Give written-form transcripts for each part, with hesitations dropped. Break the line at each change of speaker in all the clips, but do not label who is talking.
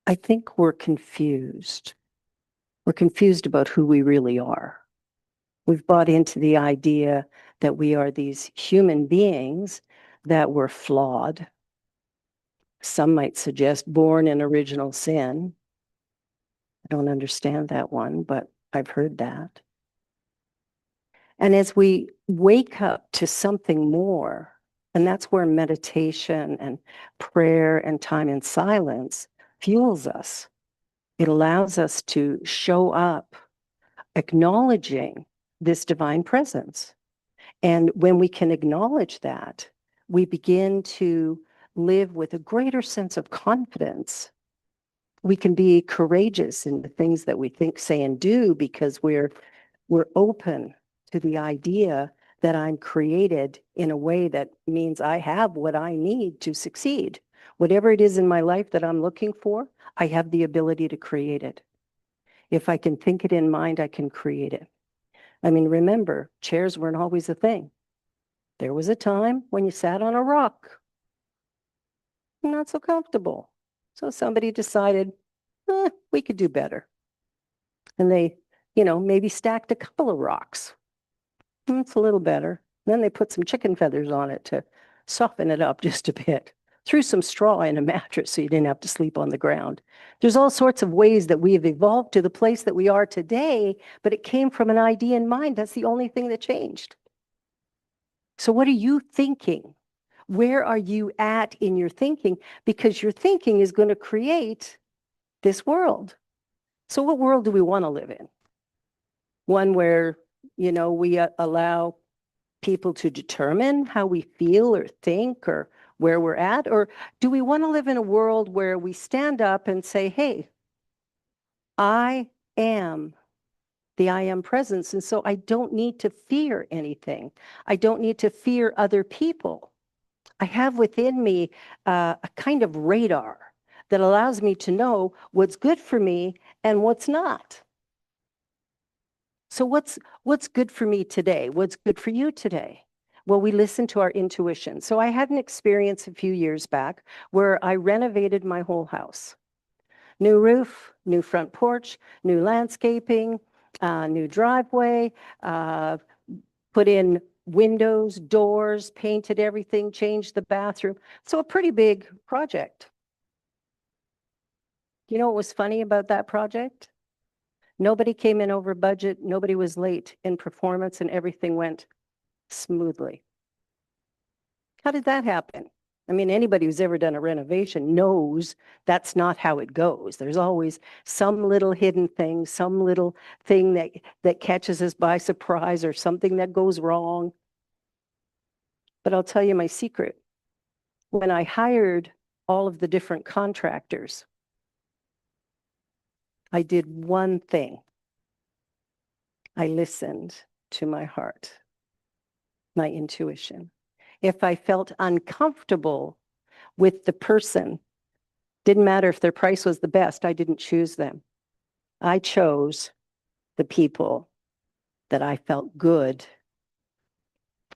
I think we're confused. We're confused about who we really are. We've bought into the idea that we are these human beings that were flawed. Some might suggest born in original sin. I don't understand that one, but I've heard that. And as we wake up to something more, and that's where meditation and prayer and time in silence fuels us. It allows us to show up acknowledging this divine presence. And when we can acknowledge that, we begin to live with a greater sense of confidence. We can be courageous in the things that we think, say, and do because we're open to the idea that I'm created in a way that means I have what I need to succeed. Whatever it is in my life that I'm looking for, I have the ability to create it. If I can think it in mind, I can create it. I mean, remember, chairs weren't always a thing. There was a time when you sat on a rock, not so comfortable. So somebody decided, we could do better. And they, maybe stacked a couple of rocks. It's a little better. Then they put some chicken feathers on it to soften it up just a bit. Threw some straw in a mattress so you didn't have to sleep on the ground. There's all sorts of ways that we have evolved to the place that we are today, but it came from an idea in mind. That's the only thing that changed. So what are you thinking? Where are you at in your thinking? Because your thinking is going to create this world. So what world do we want to live in? One where, we allow people to determine how we feel or think or where we're at? Or do we want to live in a world where we stand up and say, hey, I am the I am presence. And so I don't need to fear anything. I don't need to fear other people. I have within me a kind of radar that allows me to know what's good for me and what's not. So what's good for me today? What's good for you today? Well, we listen to our intuition. So I had an experience a few years back where I renovated my whole house. New roof, new front porch, new landscaping, new driveway, put in windows, doors, painted everything, changed the bathroom. So a pretty big project. You know what was funny about that project? Nobody came in over budget. Nobody was late in performance and everything went smoothly. How did that happen? I mean, anybody who's ever done a renovation knows that's not how it goes. There's always some little hidden thing, some little thing that catches us by surprise or something that goes wrong. But I'll tell you my secret. When I hired all of the different contractors, I did one thing. I listened to my heart, my intuition. If I felt uncomfortable with the person, didn't matter if their price was the best, I didn't choose them. I chose the people that I felt good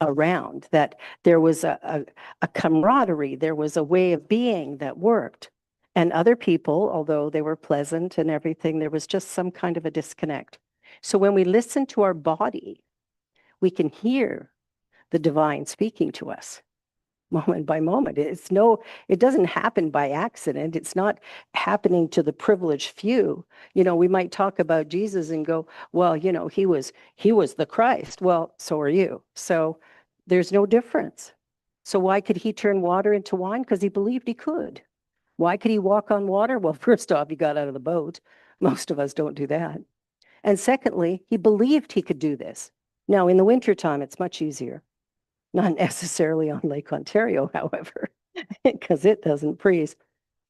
around, that there was a camaraderie, there was a way of being that worked. And other people, although they were pleasant and everything, there was just some kind of a disconnect. So when we listen to our body, we can hear the divine speaking to us moment by moment. It doesn't happen by accident. It's not happening to the privileged few. We might talk about Jesus and go, well, he was the Christ. Well, so are you. So there's no difference. So why could he turn water into wine? Because he believed he could. Why could he walk on water? Well, first off, he got out of the boat. Most of us don't do that. And secondly, he believed he could do this. Now, in the wintertime, it's much easier. Not necessarily on Lake Ontario, however, because it doesn't freeze.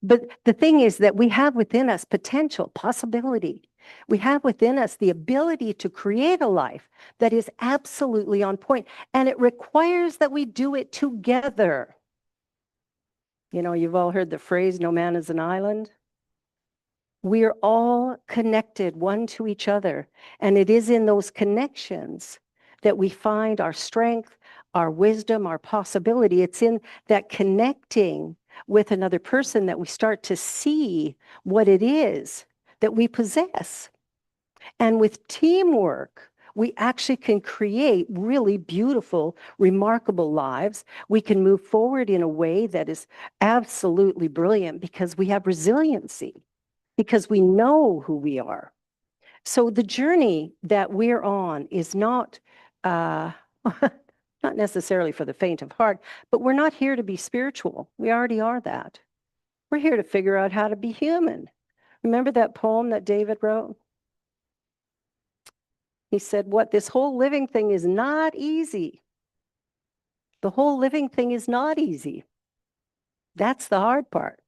But the thing is that we have within us potential, possibility. We have within us the ability to create a life that is absolutely on point, and it requires that we do it together. You've all heard the phrase, no man is an island. We're all connected one to each other, and it is in those connections that we find our strength, our wisdom, our possibility. It's in that connecting with another person that we start to see what it is that we possess. And with teamwork, we actually can create really beautiful, remarkable lives. We can move forward in a way that is absolutely brilliant because we have resiliency, because we know who we are. So the journey that we're on is not not necessarily for the faint of heart, but we're not here to be spiritual. We already are that. We're here to figure out how to be human. Remember that poem that David wrote? He said, what, this whole living thing is not easy. The whole living thing is not easy. That's the hard part.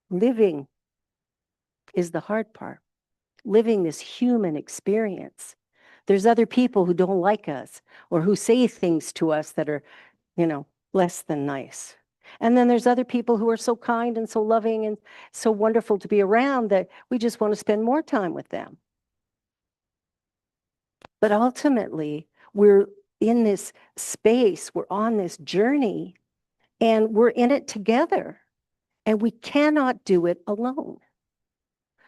Living is the hard part. Living this human experience. There's other people who don't like us or who say things to us that are, less than nice. And then there's other people who are so kind and so loving and so wonderful to be around that we just want to spend more time with them. But ultimately, we're in this space, we're on this journey, and we're in it together, and we cannot do it alone.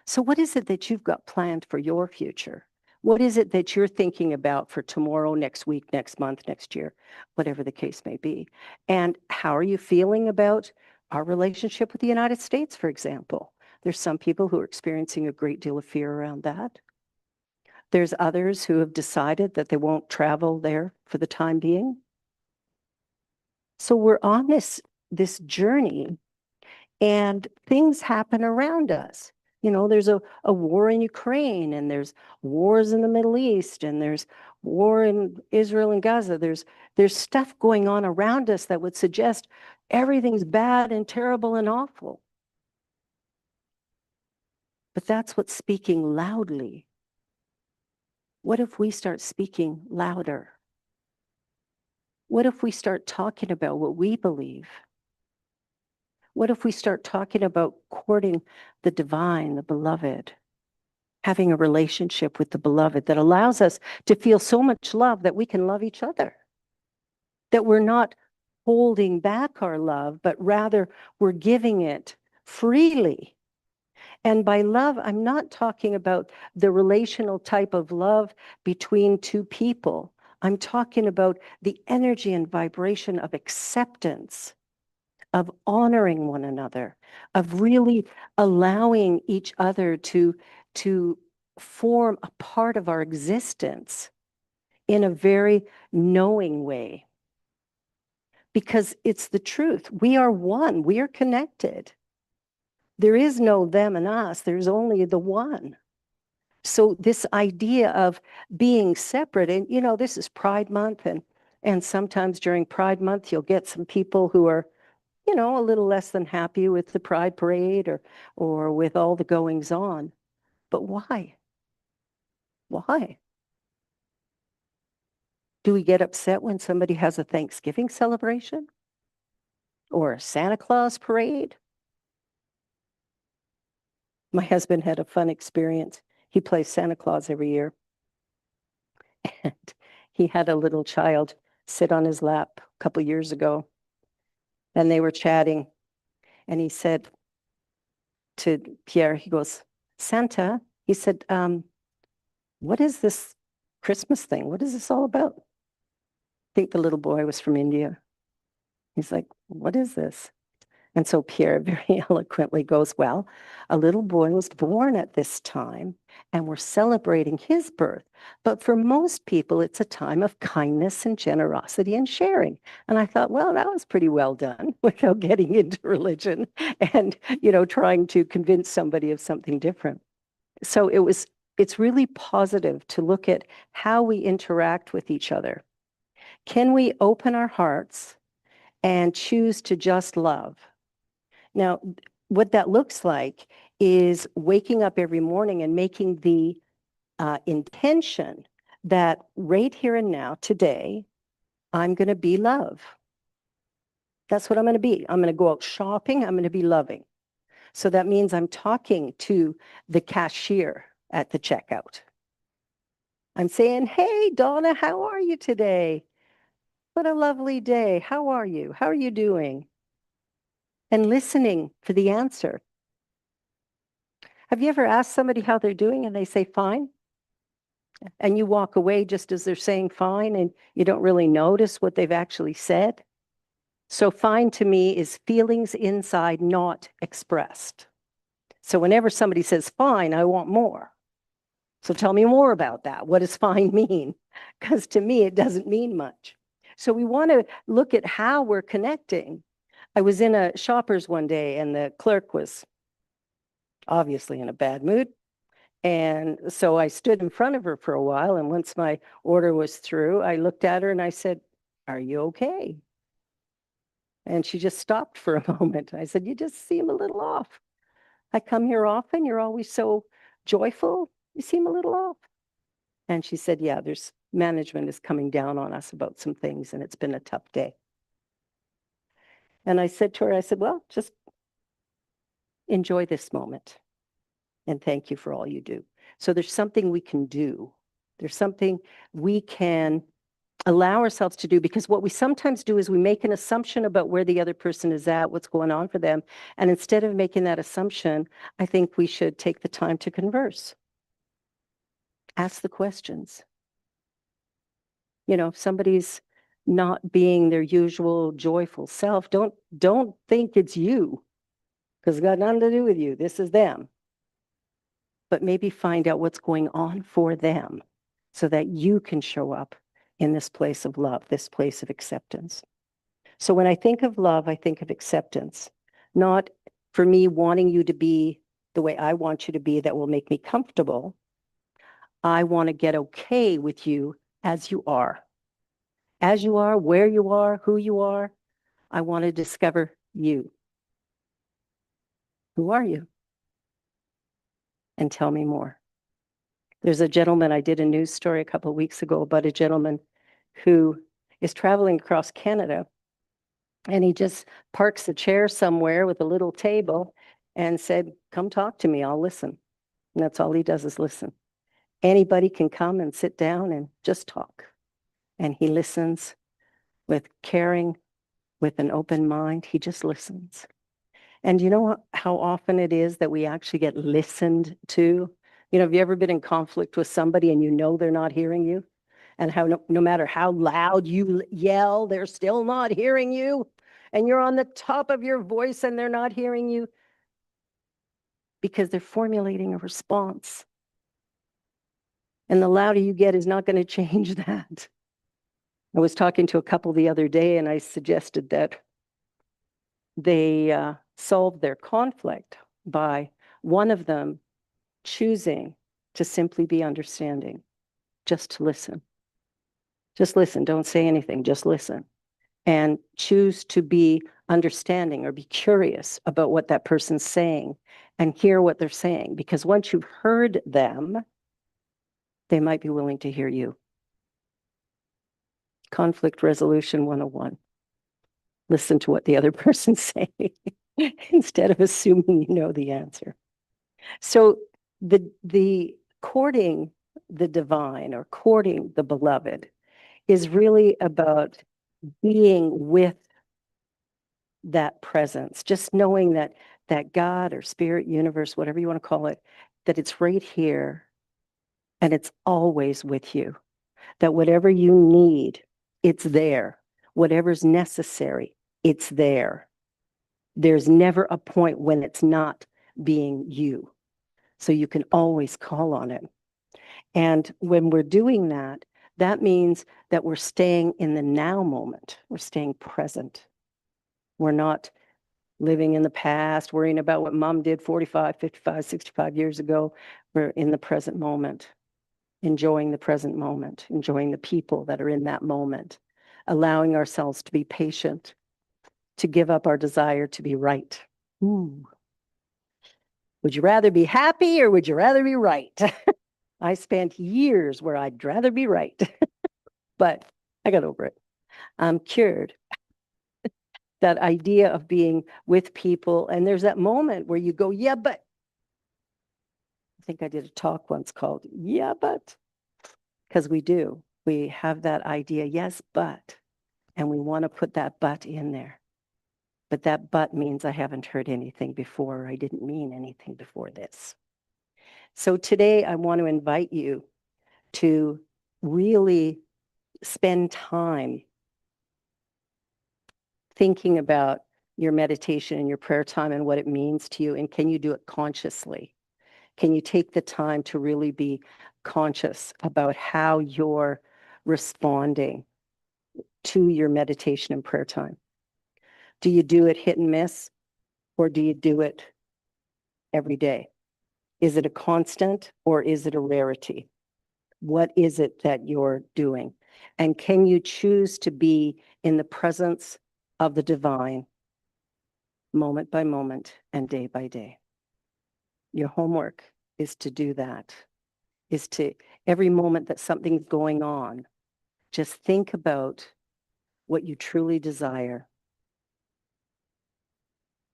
So what is it that you've got planned for your future? What is it that you're thinking about for tomorrow, next week, next month, next year, whatever the case may be? And how are you feeling about our relationship with the United States, for example? There's some people who are experiencing a great deal of fear around that. There's others who have decided that they won't travel there for the time being. So we're on this journey, and things happen around us. There's a war in Ukraine, and there's wars in the Middle East, and there's war in Israel and Gaza. There's stuff going on around us that would suggest everything's bad and terrible and awful. But that's what's speaking loudly. What if we start speaking louder? What if we start talking about what we believe? What if we start talking about courting the divine, the beloved, having a relationship with the beloved that allows us to feel so much love that we can love each other, that we're not holding back our love, but rather we're giving it freely. And by love, I'm not talking about the relational type of love between two people. I'm talking about the energy and vibration of acceptance, of honoring one another, of really allowing each other to form a part of our existence in a very knowing way. Because it's the truth. We are one. We are connected. There is no them and us. There's only the one. So this idea of being separate, and this is Pride Month, and sometimes during Pride Month, you'll get some people who are a little less than happy with the Pride Parade or with all the goings on. But why? Why? Do we get upset when somebody has a Thanksgiving celebration or a Santa Claus parade? My husband had a fun experience. He plays Santa Claus every year. And he had a little child sit on his lap a couple years ago, and they were chatting. And he said to Pierre, he goes, Santa, he said, what is this Christmas thing? What is this all about? I think the little boy was from India. He's like, what is this? And so Pierre very eloquently goes, well, a little boy was born at this time, and we're celebrating his birth. But for most people, it's a time of kindness and generosity and sharing. And I thought, well, that was pretty well done without getting into religion and, trying to convince somebody of something different. So it's really positive to look at how we interact with each other. Can we open our hearts and choose to just love? Now, what that looks like is waking up every morning and making the intention that right here and now, today, I'm going to be love. That's what I'm going to be. I'm going to go out shopping. I'm going to be loving. So that means I'm talking to the cashier at the checkout. I'm saying, hey, Donna, how are you today? What a lovely day. How are you? How are you doing? and listening for the answer. Have you ever asked somebody how they're doing and they say fine? And you walk away just as they're saying fine and you don't really notice what they've actually said? So fine to me is feelings inside not expressed. So whenever somebody says fine, I want more. So tell me more about that. What does fine mean? Because to me, it doesn't mean much. So we want to look at how we're connecting. I was in a Shoppers one day and the clerk was obviously in a bad mood. And so I stood in front of her for a while. And once my order was through, I looked at her and I said, "Are you okay?" And she just stopped for a moment. I said, "You just seem a little off. I come here often. You're always so joyful. You seem a little off." And she said, "Yeah, there's management is coming down on us about some things, and it's been a tough day." And I said to her, I said, "Well, just enjoy this moment. And thank you for all you do." So there's something we can do. There's something we can allow ourselves to do, because what we sometimes do is we make an assumption about where the other person is at, what's going on for them. And instead of making that assumption, I think we should take the time to converse. Ask the questions. You know, if somebody's not being their usual joyful self, don't think it's you, because it's got nothing to do with you. This is them. But maybe find out what's going on for them so that you can show up in this place of love, this place of acceptance. So when I think of love, I think of acceptance, not for me wanting you to be the way I want you to be that will make me comfortable. I want to get okay with you as you are. As you are, where you are, who you are. I want to discover you. Who are you? And tell me more. There's a gentleman, I did a news story a couple of weeks ago about a gentleman who is traveling across Canada, and he just parks a chair somewhere with a little table and said, "Come talk to me, I'll listen." And that's all he does is listen. Anybody can come and sit down and just talk. And he listens with caring, with an open mind. He just listens. And you know how often it is that we actually get listened to? You know, have you ever been in conflict with somebody and you know they're not hearing you? And how no matter how loud you yell, they're still not hearing you? And you're on the top of your voice and they're not hearing you because they're formulating a response. And the louder you get is not going to change that. I was talking to a couple the other day and I suggested that they solve their conflict by one of them choosing to simply be understanding, just to listen. Just listen, don't say anything, just listen. And choose to be understanding or be curious about what that person's saying and hear what they're saying. Because once you've heard them, they might be willing to hear you. Conflict resolution 101. Listen to what the other person's saying instead of assuming you know the answer. So the courting the divine or courting the beloved is really about being with that presence, just knowing that God or spirit, universe, whatever you want to call it, that it's right here and it's always with you. That whatever you need, it's there. Whatever's necessary, it's there. There's never a point when it's not being you. So you can always call on it. And when we're doing that, that means that we're staying in the now moment. We're staying present. We're not living in the past, worrying about what mom did 45, 55, 65 years ago. We're in the present moment, enjoying the present moment, enjoying the people that are in that moment, allowing ourselves to be patient, to give up our desire to be right. Ooh. Would you rather be happy or would you rather be right? I spent years where I'd rather be right, but I got over it. I'm cured. That idea of being with people, and there's that moment where you go, yeah, but. I think I did a talk once called, yeah, but. Because we do. We have that idea, yes, but. And we want to put that but in there. But that but means I haven't heard anything before, or I didn't mean anything before this. So today I want to invite you to really spend time thinking about your meditation and your prayer time and what it means to you. And can you do it consciously? Can you take the time to really be conscious about how you're responding to your meditation and prayer time? Do you do it hit and miss, or do you do it every day? Is it a constant, or is it a rarity? What is it that you're doing? And can you choose to be in the presence of the divine moment by moment and day by day? Your homework is to do that, is to every moment that something's going on, just think about what you truly desire.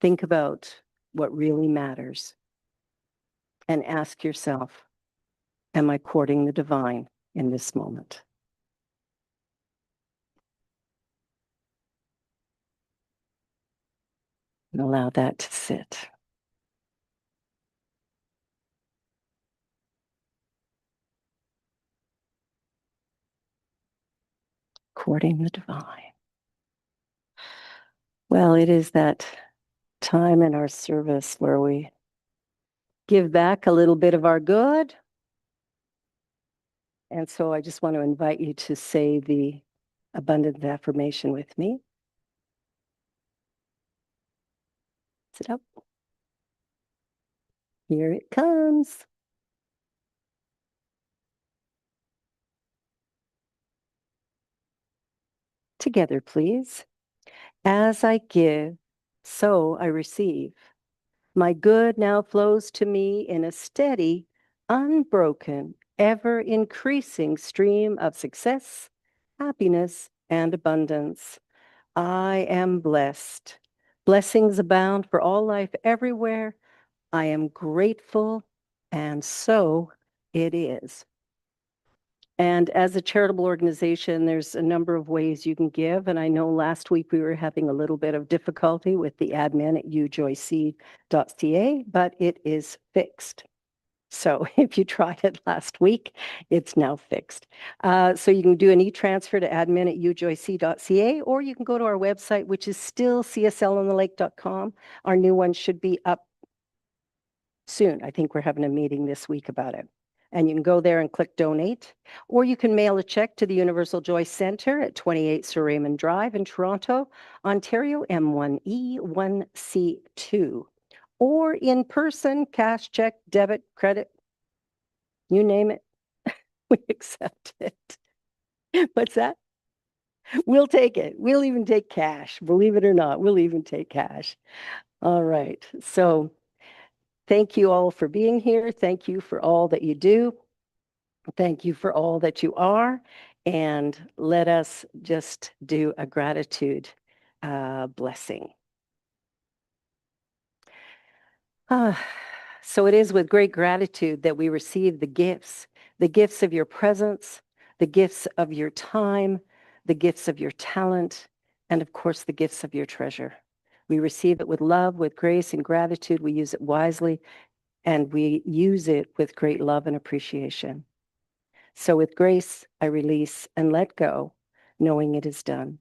Think about what really matters and ask yourself, am I courting the divine in this moment? And allow that to sit. Courting the divine. Well, it is that time in our service where we give back a little bit of our good. And so I just want to invite you to say the abundance affirmation with me. Sit up. Here it comes. Together, please. As I give, so I receive. My good now flows to me in a steady, unbroken, ever increasing stream of success, happiness, and abundance. I am blessed. Blessings abound for all life everywhere. I am grateful, and so it is. And as a charitable organization, there's a number of ways you can give. And I know last week we were having a little bit of difficulty with the admin at ujoyc.ca, but it is fixed. So if you tried it last week, it's now fixed. So you can do an e-transfer to admin at ujoyc.ca, or you can go to our website, which is still cslonthelake.com. Our new one should be up soon. I think we're having a meeting this week about it. And you can go there and click donate, or you can mail a check to the Universal Joy Center at 28 Sir Raymond Drive in Toronto, Ontario, M1E1C2. Or in person, cash, check, debit, credit, you name it, we accept it. What's that? We'll take it. We'll even take cash. Believe it or not, we'll even take cash. All right. So thank you all for being here. Thank you for all that you do. Thank you for all that you are. And let us just do a gratitude blessing. So it is with great gratitude that we receive the gifts of your presence, the gifts of your time, the gifts of your talent, and of course, the gifts of your treasure. We receive it with love, with grace and gratitude. We use it wisely, and we use it with great love and appreciation. So with grace, I release and let go, knowing it is done.